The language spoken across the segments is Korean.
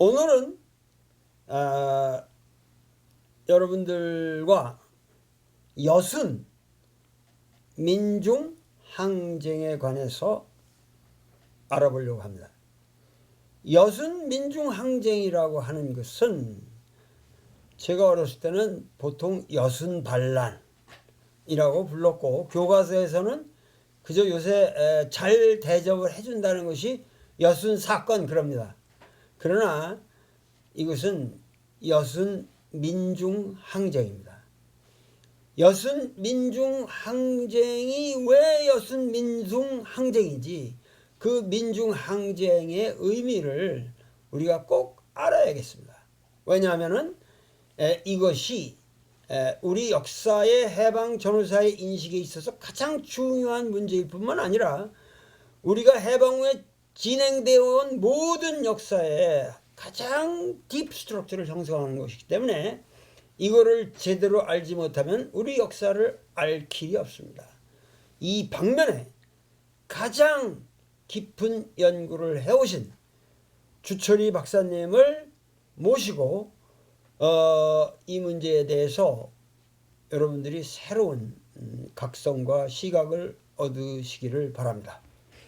오늘은 여러분들과 여순 민중 항쟁에 관해서 알아보려고 합니다. 여순 민중 항쟁이라고 하는 것은 제가 어렸을 때는 보통 여순 반란이라고 불렀고, 교과서에서는 그저 요새 잘 대접을 해준다는 것이 여순 사건 그럽니다. 그러나 이것은 여순 민중 항쟁입니다. 여순 민중 항쟁이 왜 여순 민중 항쟁인지, 그 민중 항쟁의 의미를 우리가 꼭 알아야겠습니다. 왜냐하면은 이것이 우리 역사의 해방 전후사의 인식에 있어서 가장 중요한 문제일 뿐만 아니라 우리가 해방 후에 진행되어 온 모든 역사의 가장 딥 스트럭처를 형성하는 것이기 때문에 이거를 제대로 알지 못하면 우리 역사를 알 길이 없습니다. 이 방면에 가장 깊은 연구를 해오신 주철이 박사님을 모시고 이 문제에 대해서 여러분들이 새로운 각성과 시각을 얻으시기를 바랍니다.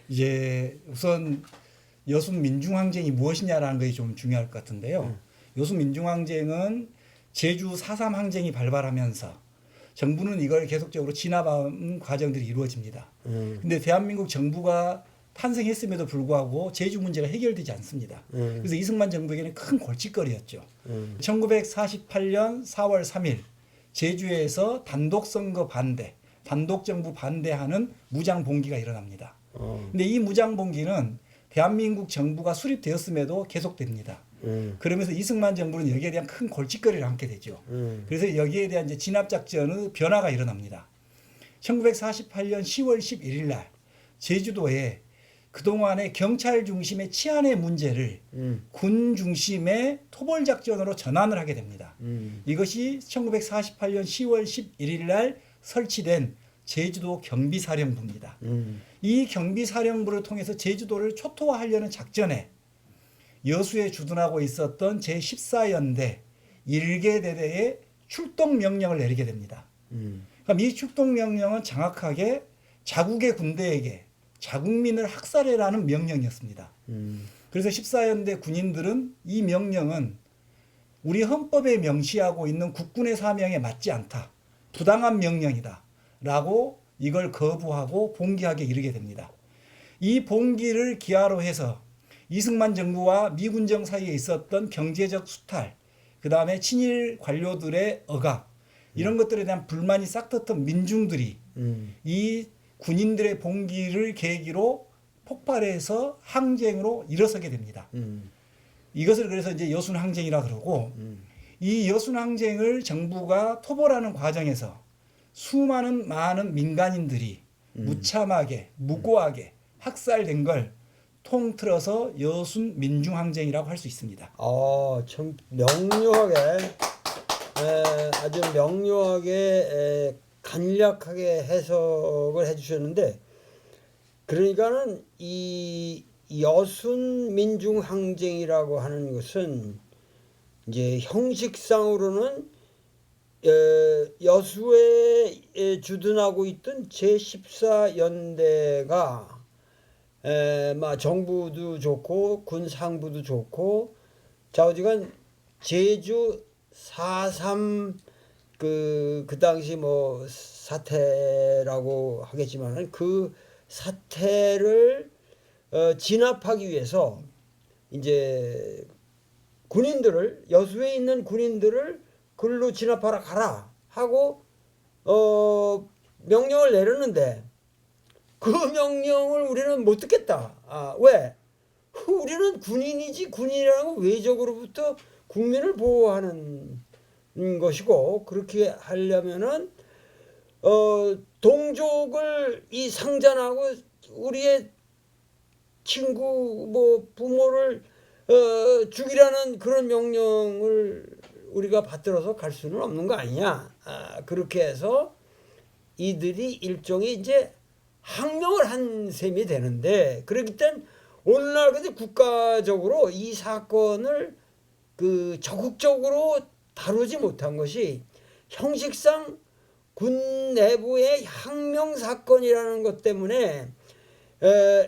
이제 우선 여순 민중항쟁이 무엇이냐라는 것이 좀 중요할 것 같은데요. 여순 민중항쟁은 제주 4.3 항쟁이 발발하면서 정부는 이걸 계속적으로 진압하는 과정들이 이루어집니다. 근데 대한민국 정부가 탄생했음에도 불구하고 제주 문제가 해결되지 않습니다. 그래서 이승만 정부에게는 큰 골칫거리였죠. 1948년 4월 3일 제주에서 단독선거 반대, 단독정부 반대하는 무장봉기가 일어납니다. 근데 이 무장봉기는 대한민국 정부가 수립되었음에도 계속됩니다. 그러면서 이승만 정부는 여기에 대한 큰 골칫거리를 안게 되죠. 그래서 여기에 대한 이제 진압작전의 변화가 일어납니다. 1948년 10월 11일 날 제주도에 그동안의 경찰 중심의 치안의 문제를 군 중심의 토벌작전으로 전환을 하게 됩니다. 이것이 1948년 10월 11일 날 설치된 제주도 경비사령부입니다. 이 경비사령부를 통해서 제주도를 초토화하려는 작전에 여수에 주둔하고 있었던 제14연대 1계대대에 출동명령을 내리게 됩니다. 그럼 이 출동명령은 정확하게 자국의 군대에게 자국민을 학살해라는 명령이었습니다. 그래서 14연대 군인들은 이 명령은 우리 헌법에 명시하고 있는 국군의 사명에 맞지 않다, 부당한 명령이다 라고 이걸 거부하고 봉기하게 이르게 됩니다. 이 봉기를 기하로 해서 이승만 정부와 미군정 사이에 있었던 경제적 수탈, 그 다음에 친일 관료들의 억압, 이런 것들에 대한 불만이 싹텄던 민중들이 이 군인들의 봉기를 계기로 폭발해서 항쟁으로 일어서게 됩니다. 이것을 그래서 이제 여순 항쟁이라 그러고, 이 여순 항쟁을 정부가 토벌하는 과정에서 수많은 많은 민간인들이 무참하게 무고하게 학살된 걸 통틀어서 여순 민중항쟁이라고 할 수 있습니다. 참 명료하게, 아주 명료하게 간략하게 해석을 해주셨는데, 그러니까는 이 여순 민중항쟁이라고 하는 것은 이제 형식상으로는 여수에 주둔하고 있던 제14연대가 정부도 좋고 군 상부도 좋고 좌우지간 제주 4.3 그 당시 뭐 사태라고 하겠지만 그 사태를 진압하기 위해서 이제 군인들을, 여수에 있는 군인들을 글로 진압하라 가라 하고 명령을 내렸는데, 그 명령을 우리는 못 듣겠다. 왜? 우리는 군인이지, 군인이라는 건 외적으로부터 국민을 보호하는 것이고, 그렇게 하려면은 동족을 이 상잔하고 우리의 친구 뭐 부모를 죽이라는 그런 명령을 우리가 받들어서 갈 수는 없는 거 아니냐. 그렇게 해서 이들이 일종의 이제 항명을 한 셈이 되는데, 그렇기 때문에 오늘날 근데 국가적으로 이 사건을 그 적극적으로 다루지 못한 것이 형식상 군 내부의 혁명 사건이라는 것 때문에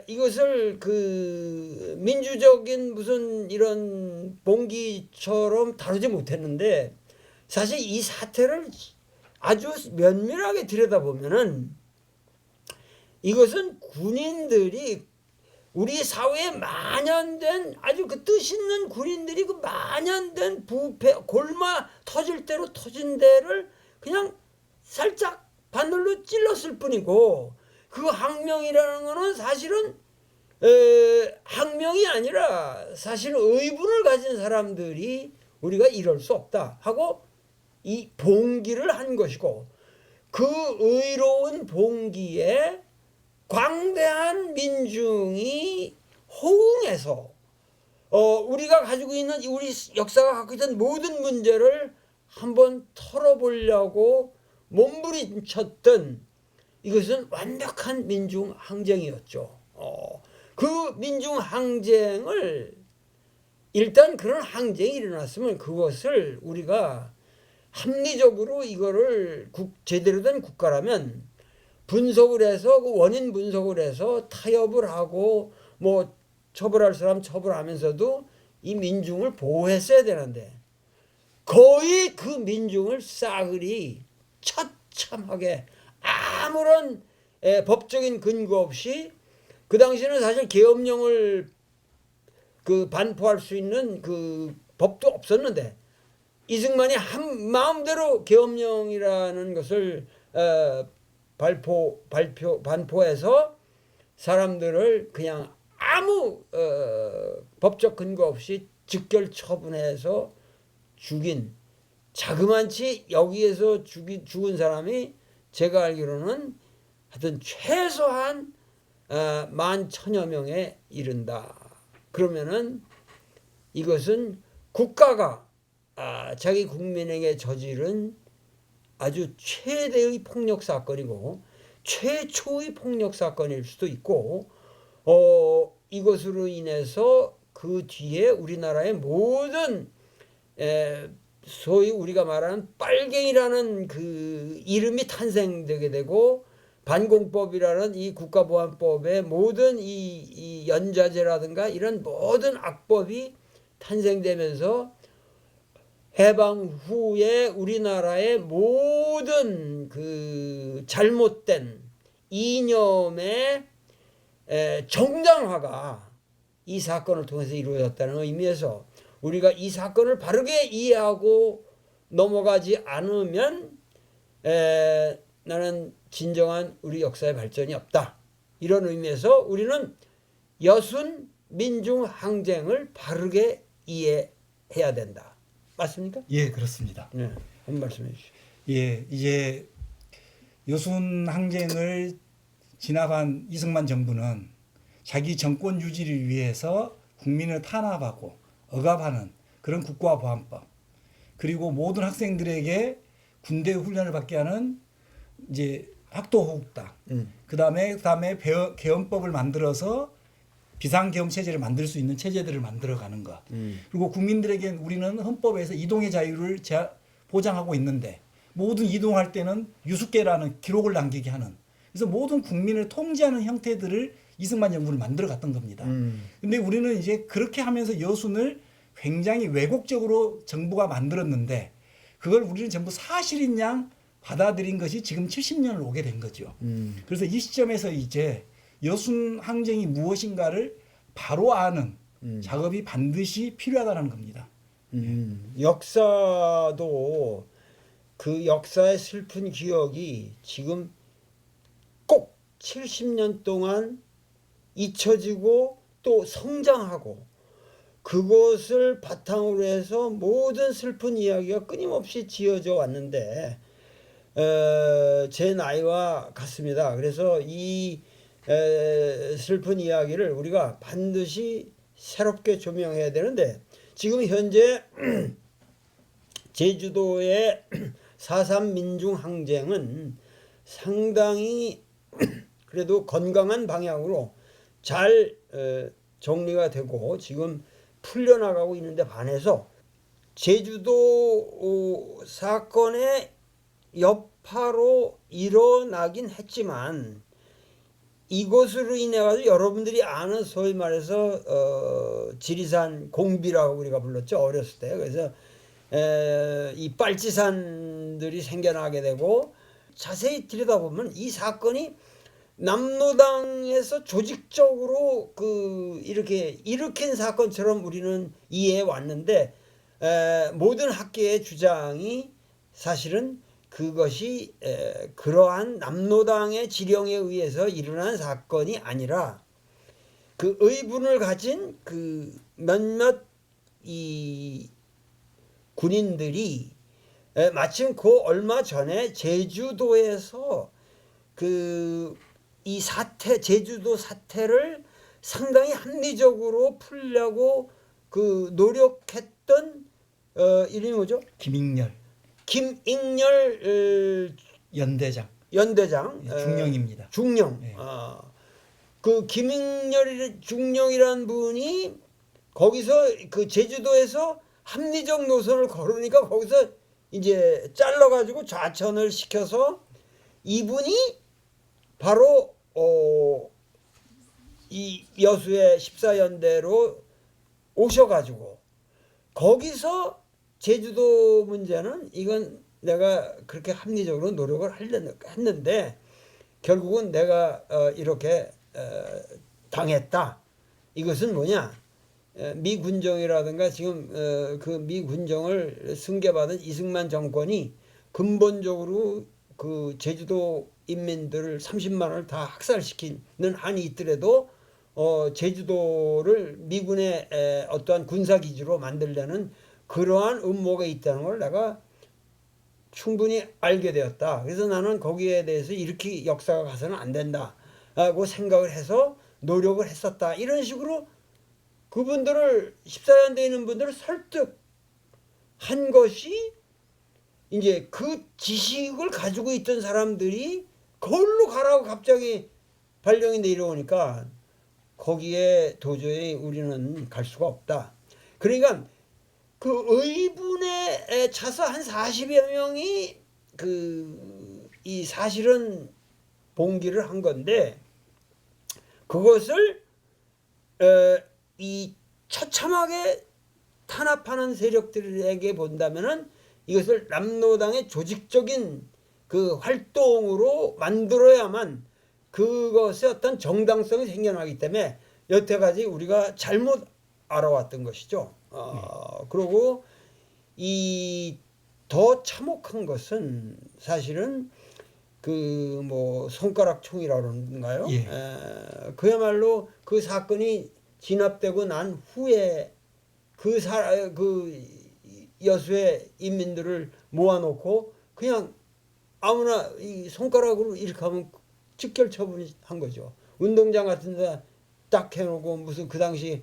이것을 그 민주적인 무슨 이런 봉기처럼 다루지 못했는데, 사실 이 사태를 아주 면밀하게 들여다보면은 이것은 군인들이 우리 사회에 만연된 아주 그 뜻 있는 군인들이 그 만연된 부패 골마 터질 대로 터진 데를 그냥 살짝 바늘로 찔렀을 뿐이고, 그 항명이라는 거는 사실은 항명이 아니라 사실 의분을 가진 사람들이 우리가 이럴 수 없다 하고 이 봉기를 한 것이고, 그 의로운 봉기에 광대한 민중이 호응해서 우리가 가지고 있는 우리 역사가 갖고 있던 모든 문제를 한번 털어보려고 몸부림쳤던, 이것은 완벽한 민중 항쟁이었죠. 그 민중 항쟁을 일단 그런 항쟁이 일어났으면 그것을 우리가 합리적으로 이거를 제대로 된 국가라면 분석을 해서 그 원인 분석을 해서 타협을 하고 뭐 처벌할 사람 처벌하면서도 이 민중을 보호했어야 되는데, 거의 그 민중을 싸그리 처참하게 아무런 법적인 근거 없이, 그 당시에는 사실 계엄령을 그 반포할 수 있는 그 법도 없었는데 이승만이 한 마음대로 계엄령이라는 것을 반포해서 사람들을 그냥 아무 법적 근거 없이 즉결 처분해서 죽인, 자그만치 여기에서 죽은 사람이 제가 알기로는 하여튼 최소한 11,000여 명에 이른다. 그러면은 이것은 국가가 자기 국민에게 저지른 아주 최대의 폭력 사건이고 최초의 폭력 사건일 수도 있고, 이것으로 인해서 그 뒤에 우리나라의 모든 소위 우리가 말하는 빨갱이라는 그 이름이 탄생되게 되고, 반공법이라는 이 국가보안법의 모든 이 연좌제라든가 이런 모든 악법이 탄생되면서 해방 후에 우리나라의 모든 그 잘못된 이념의 정당화가 이 사건을 통해서 이루어졌다는 의미에서 우리가 이 사건을 바르게 이해하고 넘어가지 않으면 나는 진정한 우리 역사의 발전이 없다. 이런 의미에서 우리는 여순 민중 항쟁을 바르게 이해해야 된다. 맞습니까? 예, 그렇습니다. 네, 한 말씀해 주시죠. 예, 이제 여순 항쟁을 진압한 이승만 정부는 자기 정권 유지를 위해서 국민을 탄압하고 억압하는 그런 국가보안법, 그리고 모든 학생들에게 군대 훈련을 받게 하는 이제 학도호국당, 그다음에 계엄법을 만들어서 비상계엄 체제를 만들 수 있는 체제들을 만들어가는 것. 그리고 국민들에게 우리는 헌법에서 이동의 자유를 보장하고 있는데 모든 이동할 때는 유숙계라는 기록을 남기게 하는, 그래서 모든 국민을 통제하는 형태들을 이승만 정부를 만들어갔던 겁니다. 근데 우리는 이제 그렇게 하면서 여순을 굉장히 왜곡적으로 정부가 만들었는데 그걸 우리는 전부 사실인 양 받아들인 것이 지금 70년을 오게 된 거죠. 그래서 이 시점에서 이제 여순 항쟁이 무엇인가를 바로 아는 작업이 반드시 필요하다는 겁니다. 역사도 그 역사의 슬픈 기억이 지금 꼭 70년 동안 잊혀지고 또 성장하고, 그것을 바탕으로 해서 모든 슬픈 이야기가 끊임없이 지어져 왔는데 제 나이와 같습니다. 그래서 이 슬픈 이야기를 우리가 반드시 새롭게 조명해야 되는데, 지금 현재 제주도의 4.3 민중항쟁은 상당히 그래도 건강한 방향으로 잘 정리가 되고 지금 풀려나가고 있는데 반해서 제주도 사건의 여파로 일어나긴 했지만 이것으로 인해 가지고 여러분들이 아는 소위 말해서 지리산 공비라고 우리가 불렀죠, 어렸을 때. 그래서 이 빨치산들이 생겨나게 되고, 자세히 들여다보면 이 사건이 남로당에서 조직적으로 이렇게 일으킨 사건처럼 우리는 이해해 왔는데, 모든 학계의 주장이 사실은 그것이 그러한 남로당의 지령에 의해서 일어난 사건이 아니라 그 의분을 가진 그 몇몇 이 군인들이 마침 그 얼마 전에 제주도에서 이 사태, 제주도 사태를 상당히 합리적으로 풀려고 노력했던 이름이 뭐죠? 김익렬 연대장. 연대장. 중령입니다. 중령. 네. 그 김익렬 중령이라는 분이 거기서 그 제주도에서 합리적 노선을 걸으니까 거기서 이제 잘라가지고 좌천을 시켜서 이분이 바로 이 여수의 14연대로 오셔가지고 거기서 제주도 문제는 이건 내가 그렇게 합리적으로 노력을 했는데 결국은 내가 이렇게 당했다. 이것은 뭐냐? 미 군정이라든가 지금 그 미 군정을 승계받은 이승만 정권이 근본적으로 그 제주도 인민들을 30만을 다 학살시키는 한이 있더라도 제주도를 미군의 어떠한 군사기지로 만들려는 그러한 음모가 있다는 걸 내가 충분히 알게 되었다. 그래서 나는 거기에 대해서 이렇게 역사가 가서는 안 된다고 생각을 해서 노력을 했었다. 이런 식으로 그분들을 14연대에 있는 분들을 설득한 것이 이제 그 지식을 가지고 있던 사람들이 거기로 가라고 갑자기 발령이 내려오니까 거기에 도저히 우리는 갈 수가 없다. 그러니까 그 의분에 차서 한 40여 명이 이 사실은 봉기를 한 건데 그것을 이 처참하게 탄압하는 세력들에게 본다면은 이것을 남로당의 조직적인 그 활동으로 만들어야만 그것의 어떤 정당성이 생겨나기 때문에 여태까지 우리가 잘못 알아왔던 것이죠. 그리고 이 더 참혹한 것은 사실은 그 뭐 손가락 총이라고 그러는가요? 예. 그야말로 그 사건이 진압되고 난 후에 그 여수의 인민들을 모아놓고 그냥 아무나 이 손가락으로 이렇게 하면 즉결 처분한 거죠. 운동장 같은 데 딱 해놓고 무슨 그 당시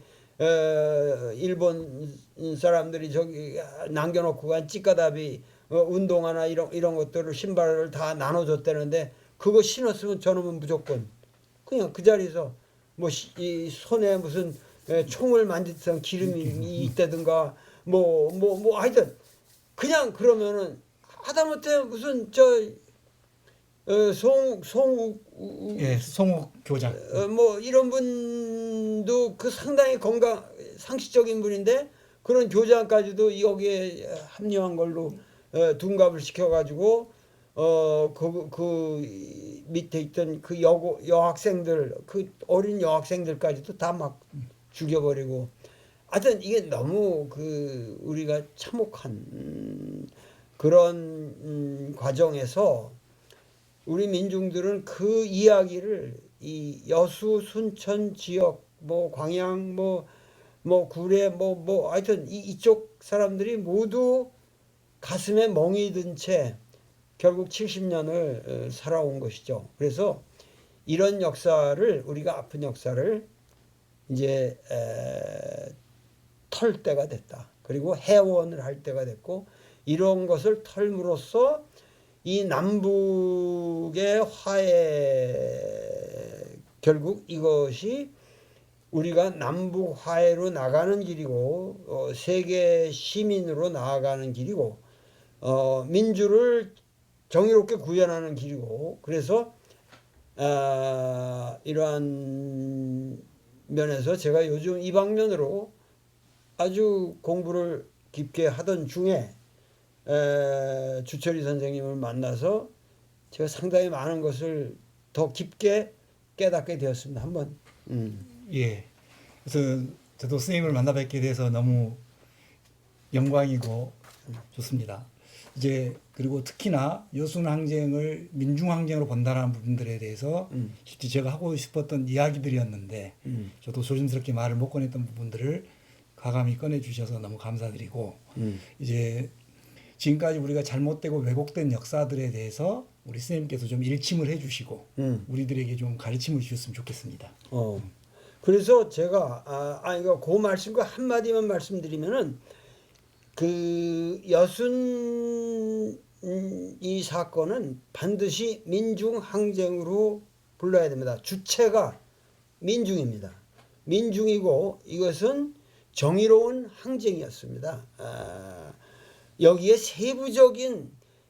일본 사람들이 저기 남겨놓고 간 찌까다비 운동화나 이런 것들을 신발을 다 나눠줬다는데 그거 신었으면 저놈은 무조건 그냥 그 자리에서 뭐 이 손에 무슨 총을 만질 듯한 기름이 있다든가 뭐 하여튼 그냥 그러면은 하다못해 무슨 송욱 교장 뭐 이런 분도 그 상당히 상식적인 분인데 그런 교장까지도 여기에 합류한 걸로 둔갑을 시켜가지고 그 밑에 있던 그 여학생들 그 어린 여학생들까지도 다 막 죽여버리고 하여튼 이게 너무 우리가 참혹한 그런 과정에서 우리 민중들은 그 이야기를 이 여수 순천 지역 뭐 광양 뭐 구례 뭐 하여튼 이쪽 사람들이 모두 가슴에 멍이 든 채 결국 70년을 살아온 것이죠. 그래서 이런 역사를 우리가 아픈 역사를 이제 털 때가 됐다. 그리고 해원을 할 때가 됐고 이런 것을 털므로써 이 남북의 화해 결국 이것이 우리가 남북 화해로 나가는 길이고 세계 시민으로 나아가는 길이고 민주를 정의롭게 구현하는 길이고 그래서 이러한 면에서 제가 요즘 이 방면으로 아주 공부를 깊게 하던 중에 주철이 선생님을 만나서 제가 상당히 많은 것을 더 깊게 깨닫게 되었습니다. 한번. 예. 그래서 저도 선생님을 만나 뵙게 돼서 너무 영광이고 좋습니다. 이제 그리고 특히나 여순항쟁을 민중항쟁으로 본다는 부분들에 대해서 실제 제가 하고 싶었던 이야기들이었는데 저도 조심스럽게 말을 못 꺼냈던 부분들을 과감히 꺼내주셔서 너무 감사드리고 이제 지금까지 우리가 잘못되고 왜곡된 역사들에 대해서 우리 선생님께서 좀 일침을 해주시고 우리들에게 좀 가르침을 주셨으면 좋겠습니다. 그래서 제가 이거 그 말씀과 한마디만 말씀드리면은 그 여순 이 사건은 반드시 민중항쟁으로 불러야 됩니다. 주체가 민중입니다. 민중이고 이것은 정의로운 항쟁이었습니다. 여기에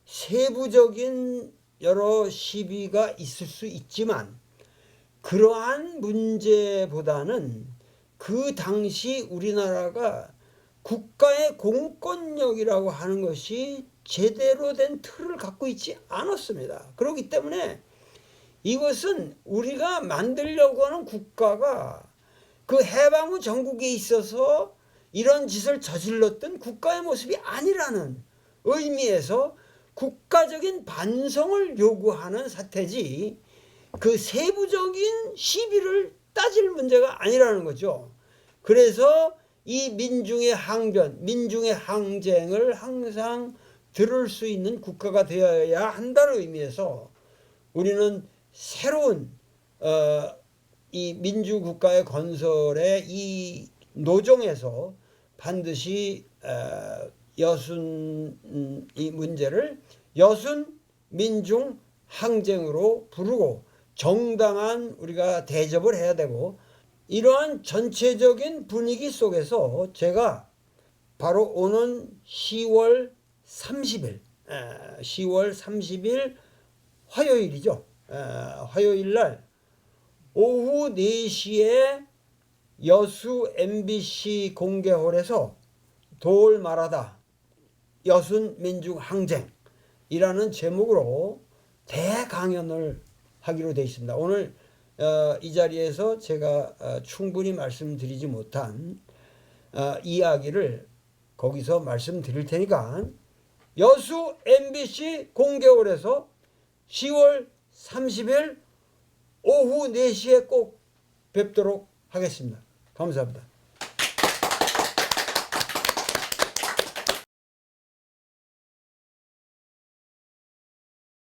세부적인 여러 시비가 있을 수 있지만 그러한 문제보다는 그 당시 우리나라가 국가의 공권력이라고 하는 것이 제대로 된 틀을 갖고 있지 않았습니다. 그렇기 때문에 이것은 우리가 만들려고 하는 국가가 그 해방 후 전국에 있어서 이런 짓을 저질렀던 국가의 모습이 아니라는 의미에서 국가적인 반성을 요구하는 사태지 그 세부적인 시비를 따질 문제가 아니라는 거죠. 그래서 이 민중의 항변, 민중의 항쟁을 항상 들을 수 있는 국가가 되어야 한다는 의미에서 우리는 새로운 이 민주국가의 건설의 이 노정에서 반드시 여순 이 문제를 여순 민중 항쟁으로 부르고 정당한 우리가 대접을 해야 되고 이러한 전체적인 분위기 속에서 제가 바로 오는 10월 30일 화요일이죠. 화요일 날 오후 4시에 여수 MBC 공개홀에서 돌 말하다 여순 민중 항쟁이라는 제목으로 대강연을 하기로 되어 있습니다. 오늘 이 자리에서 제가 충분히 말씀드리지 못한 이야기를 거기서 말씀드릴 테니까 여수 MBC 공개홀에서 10월 30일 오후 4시에 꼭 뵙도록 하겠습니다. 감사합니다.